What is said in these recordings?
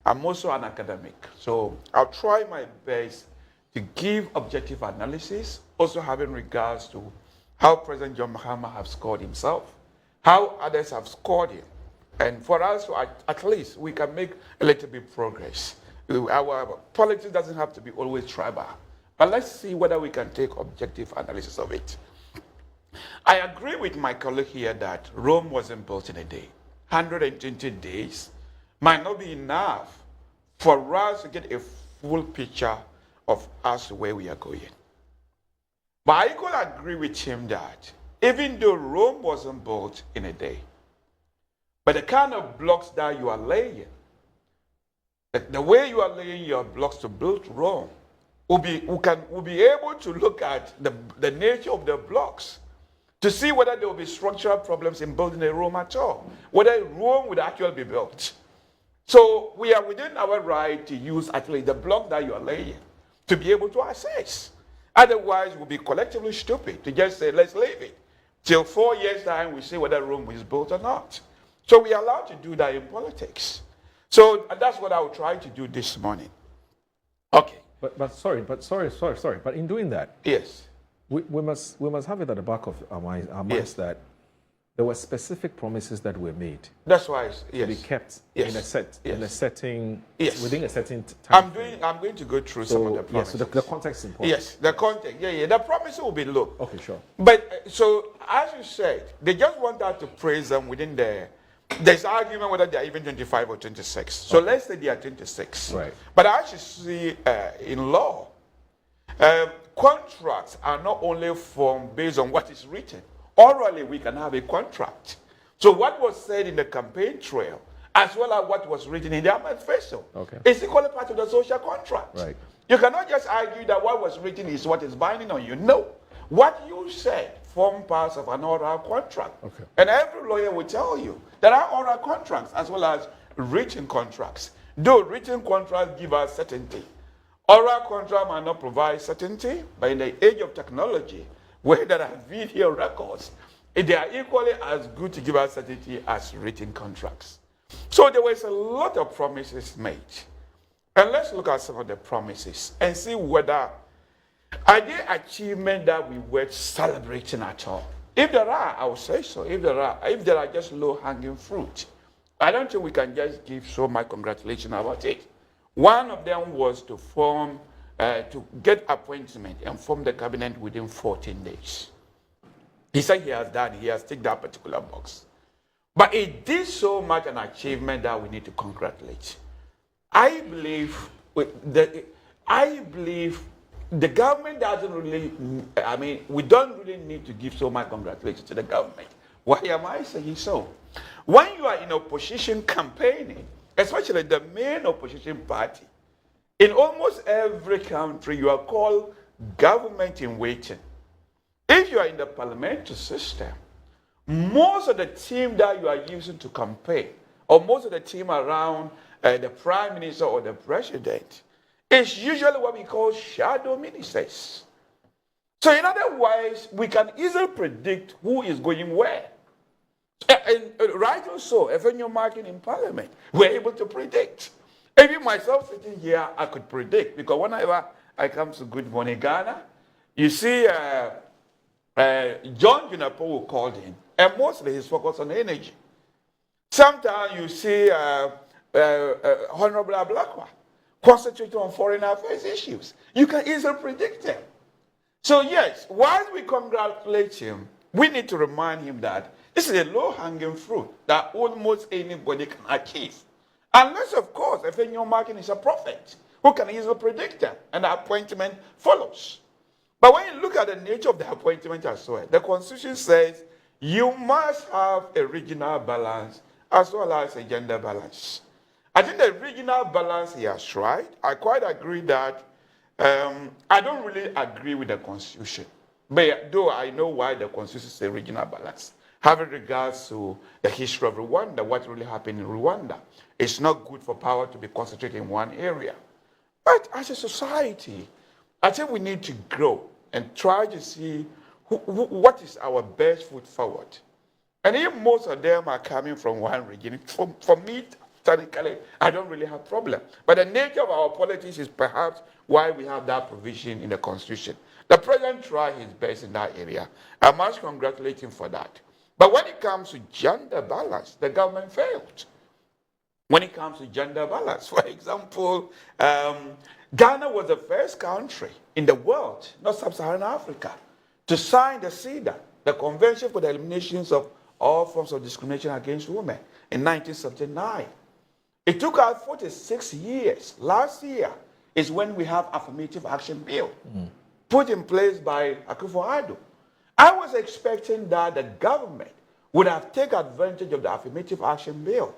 I'm also an academic. So I'll try my best to give objective analysis, also having regards to how President John Mahama has scored himself, how others have scored him. And for us, at least, we can make a little bit progress. Our politics doesn't have to be always tribal. But let's see whether we can take objective analysis of it. I agree with my colleague here that Rome wasn't built in a day. 120 days might not be enough for us to get a full picture of us where we are going. But I could agree with him that even though Rome wasn't built in a day, but the kind of blocks that you are laying, the way you are laying your blocks to build Rome, we'll be able to look at the nature of the blocks to see whether there will be structural problems in building a Rome at all, whether Rome would actually be built. So we are within our right to use at least the block that you are laying to be able to assess. Otherwise, we'll be collectively stupid to just say, let's leave it. Till 4 years' time, we see whether Rome is built or not. So we are allowed to do that in politics. So that's what I will try to do this morning. Okay. But sorry. But in doing that, yes, we must have it at the back of our minds that there were specific promises that were made. That's why yes, to be kept in a setting within a certain time. I'm going to go through some of the promises. Yes, so the context is important. Yes, the context. Yeah. The promises will be low. Okay, sure. But so as you said, they just want us to praise them within there's argument whether they are even 25 or 26. So let's say they are 26. Right. But as you see in law, contracts are not only formed based on what is written. Orally, we can have a contract. So what was said in the campaign trail, as well as what was written in the manifesto, is equally part of the social contract. Right. You cannot just argue that what was written is what is binding on you. No. What you said form parts of an oral contract. Okay. And every lawyer will tell you there are oral contracts as well as written contracts. Though written contracts give us certainty, oral contract might not provide certainty, but in the age of technology, where there are video records, they are equally as good to give us certainty as written contracts. So there was a lot of promises made. And let's look at some of the promises and see whether are they achievements that we were celebrating at all. If there are, I will say so. If there are just low-hanging fruit, I don't think we can just give so much congratulations about it. One of them was to get appointment and form the cabinet within 14 days. He said he has ticked that particular box. But it did so much an achievement that we need to congratulate. I believe the government doesn't really, we don't really need to give so much congratulations to the government. Why am I saying so? When you are in opposition campaigning, especially the main opposition party, in almost every country, you are called government in waiting. If you are in the parliamentary system, most of the team that you are using to campaign, or most of the team around the prime minister or the president, is usually what we call shadow ministers. So in other words, we can easily predict who is going where. And rightly so, if you're marking in parliament, we're able to predict. Even myself sitting here, I could predict, because whenever I come to Good Morning Ghana, you see John Junapo will call in, and mostly he's focused on energy. Sometimes you see Honorable Ablakwa concentrating on foreign affairs issues. You can easily predict them. So yes, while we congratulate him, we need to remind him that this is a low-hanging fruit that almost anybody can achieve. Unless, of course, if your marking is a prophet who can easily predict them, and the appointment follows. But when you look at the nature of the appointment as well, the Constitution says you must have a regional balance as well as a gender balance. I think the regional balance he has tried. I quite agree that I don't really agree with the Constitution. But though I know why the Constitution says regional balance. Having regards to the history of Rwanda, what really happened in Rwanda, it's not good for power to be concentrated in one area. But as a society, I think we need to grow and try to see what is our best foot forward. And if most of them are coming from one region, for me, technically, I don't really have problem. But the nature of our politics is perhaps why we have that provision in the Constitution. The president tried his best in that area. I must congratulate him for that. But when it comes to gender balance, the government failed. When it comes to gender balance, for example, Ghana was the first country in the world, not sub-Saharan Africa, to sign the CEDA, the Convention for the Elimination of All Forms of Discrimination Against Women, in 1979. It took us 46 years. Last year is when we have affirmative action bill put in place by Akufo-Addo. I was expecting that the government would have taken advantage of the affirmative action bill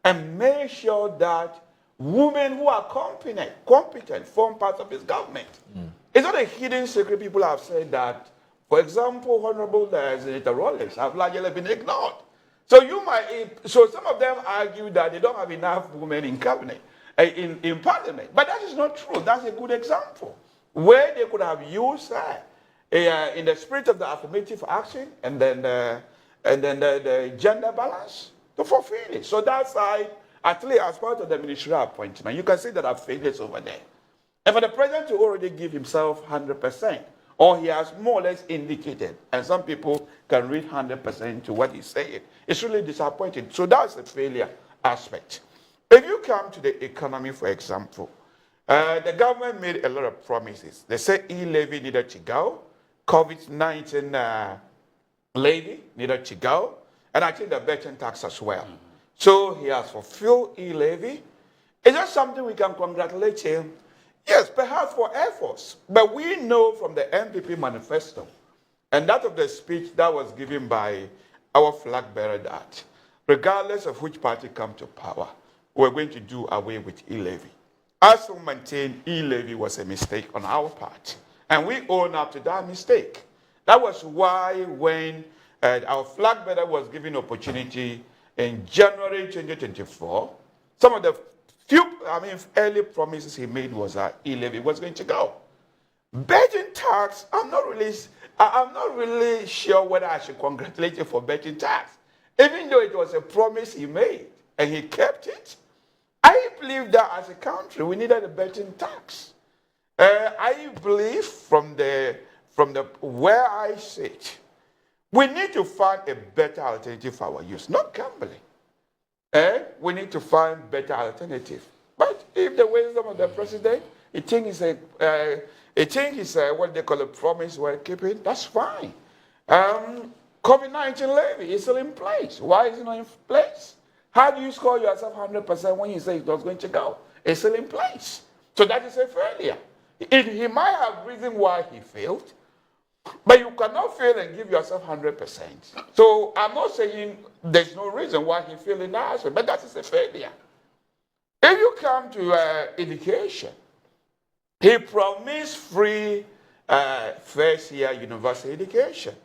and made sure that women who are competent form part of this government. It's not a hidden secret. People have said that, for example, Honorable Senator Rollins have largely been ignored. So some of them argue that they don't have enough women in cabinet, in parliament. But that is not true. That's a good example where they could have used in the spirit of the affirmative action and then the gender balance to fulfill it. So that side, at least as part of the ministerial appointment, you can see that I've failed over there. And for the president to already give himself 100%, or he has more or less indicated, and some people can read 100% to what he's saying, it's really disappointing. So that's the failure aspect. If you come to the economy, for example, the government made a lot of promises. They said e-levy needed to go, COVID-19 levy needed to go, and I think the betting tax as well. So he has fulfilled e-levy. Is that something we can congratulate him? Yes, perhaps for efforts. But we know from the MPP manifesto and that of the speech that was given by our flag bearer that regardless of which party comes to power, we're going to do away with e-levy. As we maintain, e-levy was a mistake on our part. And we own up to that mistake. That was why when our flag bearer was given opportunity in January 2024, some of the early promises he made was that e-levy was going to go. Betting tax, I'm not really sure whether I should congratulate him for betting tax. Even though it was a promise he made and he kept it, I believe that as a country we needed a betting tax. I believe from where I sit, we need to find a better alternative for our youth, not gambling. We need to find better alternative. But if the wisdom of the president, he thinks it's what they call a promise we're keeping, that's fine. COVID-19 levy is still in place. Why is it not in place? How do you score yourself 100% when you say it was going to go? It's still in place. So that is a failure. He might have reason why he failed, but you cannot fail and give yourself 100%. So I'm not saying there's no reason why he failed in that aspect, but that is a failure. If you come to education, he promised free first year university education.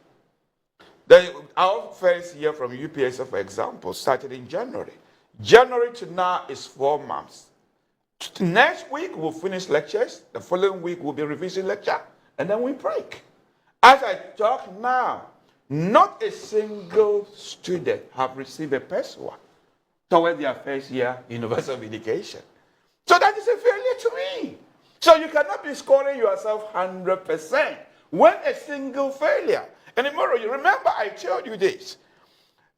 Our first year from UPSA, for example, started in January. January to now is 4 months. Next week, we'll finish lectures. The following week, we'll be revision lecture, and then we break. As I talk now, not a single student have received a PESWA towards their first year university of education. So that is a failure to me. So you cannot be scoring yourself 100% when a single failure. And tomorrow, you remember I told you this.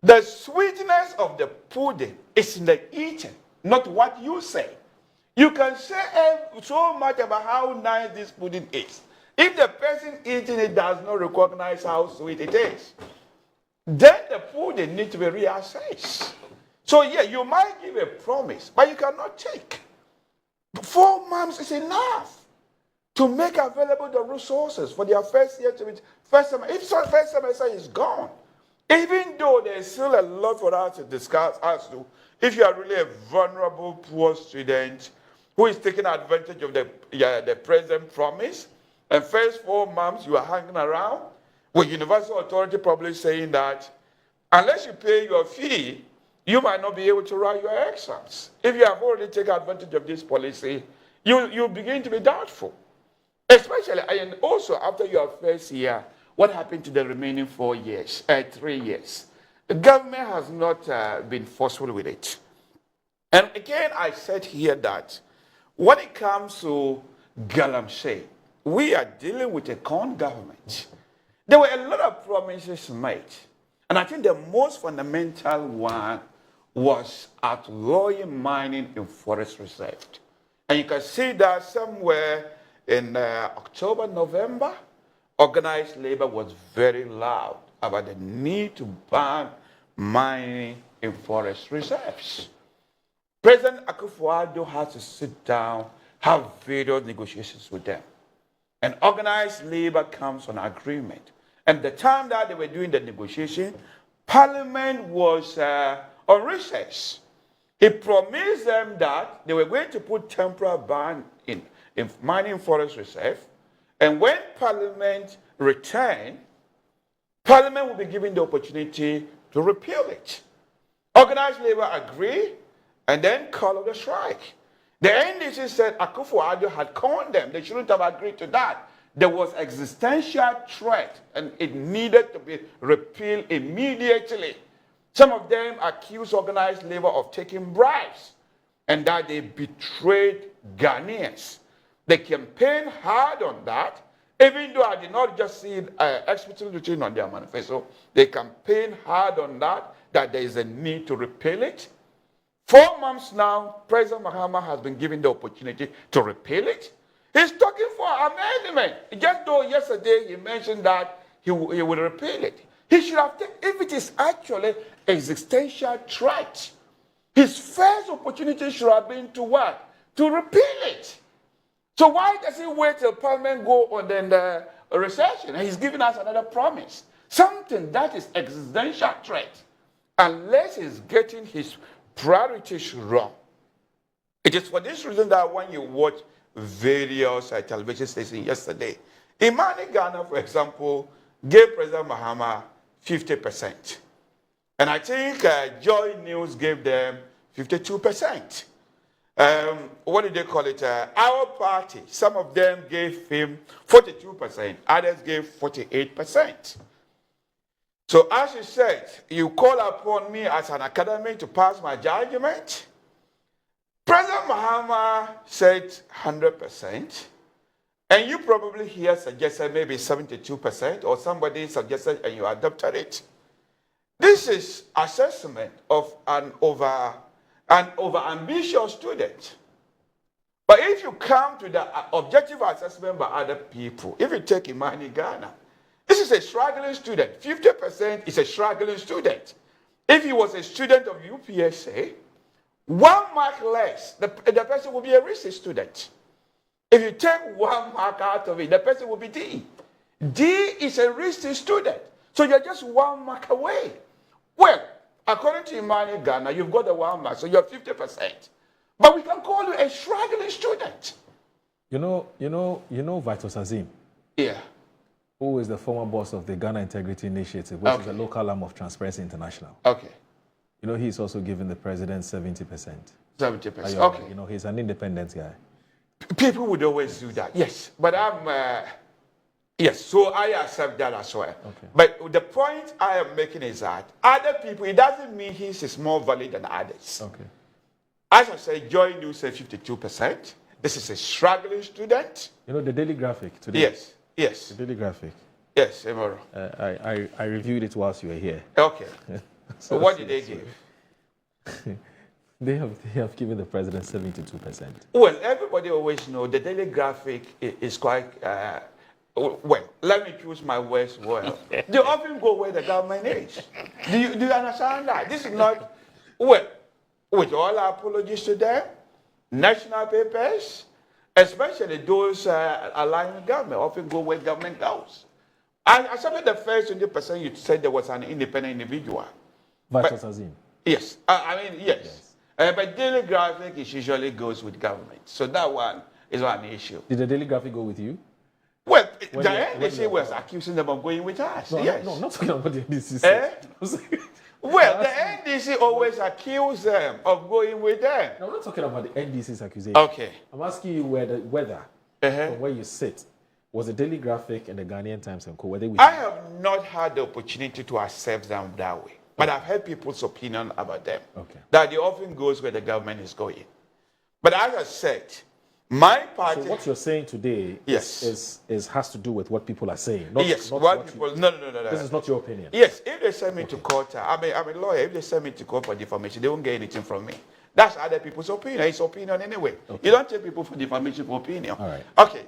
The sweetness of the pudding is in the eating, not what you say. You can say so much about how nice this pudding is. If the person eating it does not recognize how sweet it is, then the pudding needs to be reassessed. So yeah, you might give a promise, but you cannot take. 4 months is enough to make available the resources for their first year to first semester. If first semester is gone, even though there's still a lot for us to discuss as to if you are really a vulnerable, poor student who is taking advantage of the present promise, and first 4 months you are hanging around with university authority probably saying that unless you pay your fee, you might not be able to write your exams. If you have already taken advantage of this policy, you begin to be doubtful. Especially, and also after your first year, what happened to the remaining 4 years, 3 years? The government has not been forceful with it. And again, I said here that when it comes to Galamsey, we are dealing with a con government. There were a lot of promises made. And I think the most fundamental one was outlawing mining in forest reserve. And you can see that somewhere in October, November, organized labor was very loud about the need to ban mining in forest reserves. President Akufo-Addo has to sit down, have various negotiations with them. And organized labor comes on agreement. And the time that they were doing the negotiation, Parliament was on recess. He promised them that they were going to put temporary ban in mining forest reserve. And when Parliament returned, Parliament will be given the opportunity to repeal it. Organized labor agreed and then called a strike. The NDC said Akufo-Addo had conned them. They shouldn't have agreed to that. There was existential threat and it needed to be repealed immediately. Some of them accused organized labor of taking bribes and that they betrayed Ghanaians. They campaigned hard on that, even though I did not just see it explicitly written on their manifesto. They campaigned hard on that there is a need to repeal it. 4 months now, President Mahama has been given the opportunity to repeal it. He's talking for amendment. Just though yesterday he mentioned that he will repeal it. He should have taken, if it is actually existential threat, his first opportunity should have been to what? To repeal it. So why does he wait till Parliament go on the recession? And he's giving us another promise. Something that is existential threat. Unless he's getting his priorities wrong. It is for this reason that when you watch various television stations yesterday, Imani Ghana, for example, gave President Mahama 50%. And I think Joy News gave them 52%. What did they call it? Our party, some of them gave him 42%, others gave 48%. So as you said, you call upon me as an academic to pass my judgment. President Mahama said 100%, and you probably here suggested maybe 72%, or somebody suggested and you adopted it. This is assessment of an over-ambitious student. But if you come to the objective assessment by other people, if you take Imani Ghana, this is a struggling student. 50% is a struggling student. If he was a student of UPSA, 1 mark less, the person will be a risky student. If you take 1 mark out of it, the person will be D. D is a risky student. So you're just 1 mark away. Well, according to Imani Ghana, you've got the 1 mark, so you're 50%. But we can call you a struggling student. You know Vitus Azim? Yeah. Who is the former boss of the Ghana Integrity Initiative, which is a local arm of Transparency International. Okay. You know, he's also giving the president 70%. 70%. Okay. You know, he's an independent guy. People would always do that. Yes. But yes, so I accept that as well. Okay. But the point I am making is that other people, it doesn't mean his is more valid than others. Okay. As I said, Joy News said 52%. This is a struggling student. You know, the Daily Graphic today. Yes. Yes. The Daily Graphic. Yes, Emaro. I reviewed it whilst you were here. Okay. So what did they give? They have given the president 72%. Well, everybody always knows the Daily Graphic is quite, well, let me choose my words well. They often go where the government is. Do you understand that? This is not, well, with all our apologies to them, national papers, especially those aligned with government, often go where government goes. I accepted the first 20% you said there was an independent individual. Vitus Azim. Yes. I mean, yes. But Daily Graphic usually goes with government. So that one is not an issue. Did the Daily Graphic go with you? Well, the NDC was accusing them of going with us. No, yes. no, not talking about the NDC. Well, the NDC always accuse them of going with them. No, I'm not talking about the NDC's accusation. Okay. I'm asking you whether from where you sit, was the Daily Graphic and the Ghanaian Times and Co. Were they with I you? have not had the opportunity to accept them that way. But I've heard people's opinion about them. Okay. That they often goes where the government is going. But as I said, my party... So what you're saying today yes. is has to do with what people are saying. Not, yes, not what people... No. This is not your opinion. Yes, if they send me to court, I'm a lawyer. If they send me to court for defamation, they won't get anything from me. That's other people's opinion. It's opinion anyway. Okay. You don't take people for defamation for opinion. All right. Okay,